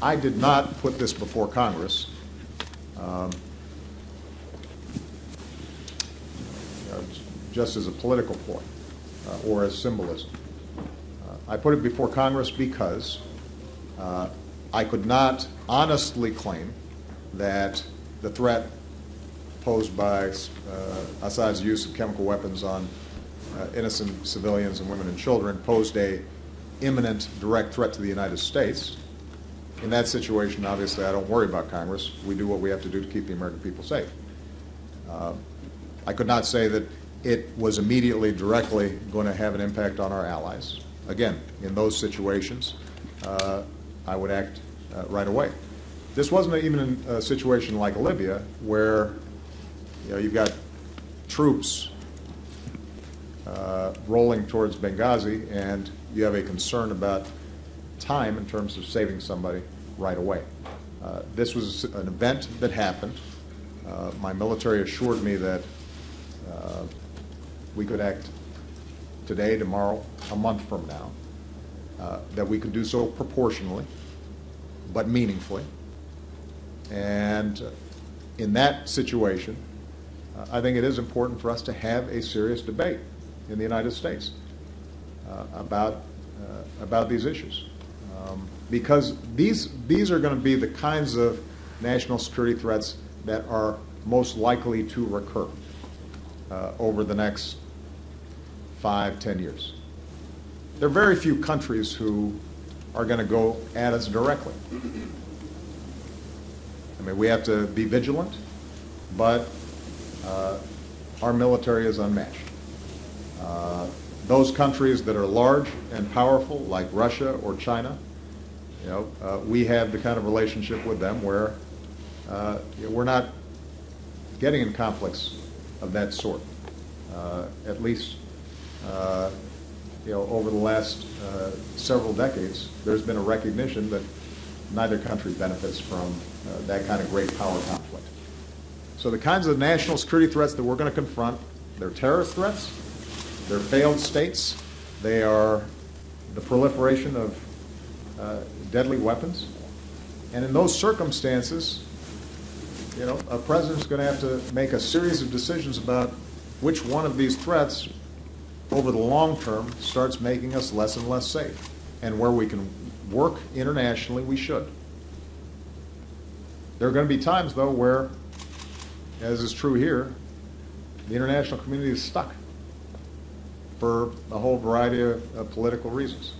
I did not put this before Congress just as a political ploy or as symbolism. I put it before Congress because I could not honestly claim that the threat posed by Assad's use of chemical weapons on innocent civilians and women and children posed an imminent direct threat to the United States. In that situation, obviously, I don't worry about Congress. We do what we have to do to keep the American people safe. I could not say that it was immediately, directly going to have an impact on our allies. Again, in those situations, I would act right away. This wasn't even a situation like Libya, where you've got troops rolling towards Benghazi, and you have a concern about time in terms of saving somebody right away. This was an event that happened. My military assured me that we could act today, tomorrow, a month from now, that we could do so proportionally, but meaningfully. And in that situation, I think it is important for us to have a serious debate in the United States about these issues. Because these are going to be the kinds of national security threats that are most likely to recur over the next 5-10 years. There are very few countries who are going to go at us directly. I mean, we have to be vigilant, but our military is unmatched. Those countries that are large and powerful, like Russia or China, we have the kind of relationship with them where we're not getting in conflicts of that sort. At least, over the last several decades, there's been a recognition that neither country benefits from that kind of great power conflict. So the kinds of national security threats that we're going to confront, they're terrorist threats, they're failed states, they are the proliferation of deadly weapons. And in those circumstances, a president's going to have to make a series of decisions about which one of these threats over the long term starts making us less and less safe. And where we can work internationally, we should. There are going to be times, though, where, as is true here, the international community is stuck for a whole variety of political reasons.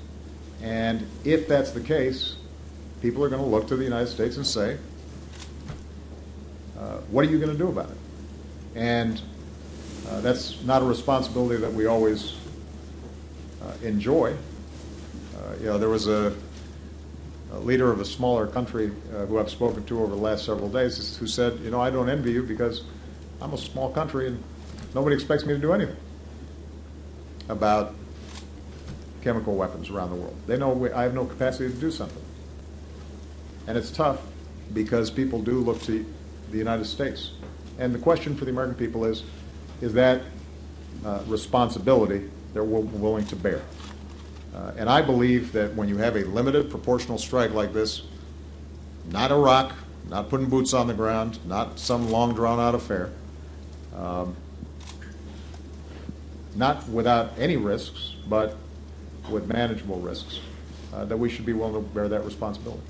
And if that's the case, people are going to look to the United States and say, what are you going to do about it? And that's not a responsibility that we always enjoy. There was a leader of a smaller country who I've spoken to over the last several days who said, I don't envy you because I'm a small country and nobody expects me to do anything about chemical weapons around the world. They know I have no capacity to do something. And it's tough because people do look to the United States. And the question for the American people is that responsibility they're willing to bear? And I believe that when you have a limited proportional strike like this, not Iraq, not putting boots on the ground, not some long drawn-out affair, not without any risks, but with manageable risks, that we should be willing to bear that responsibility.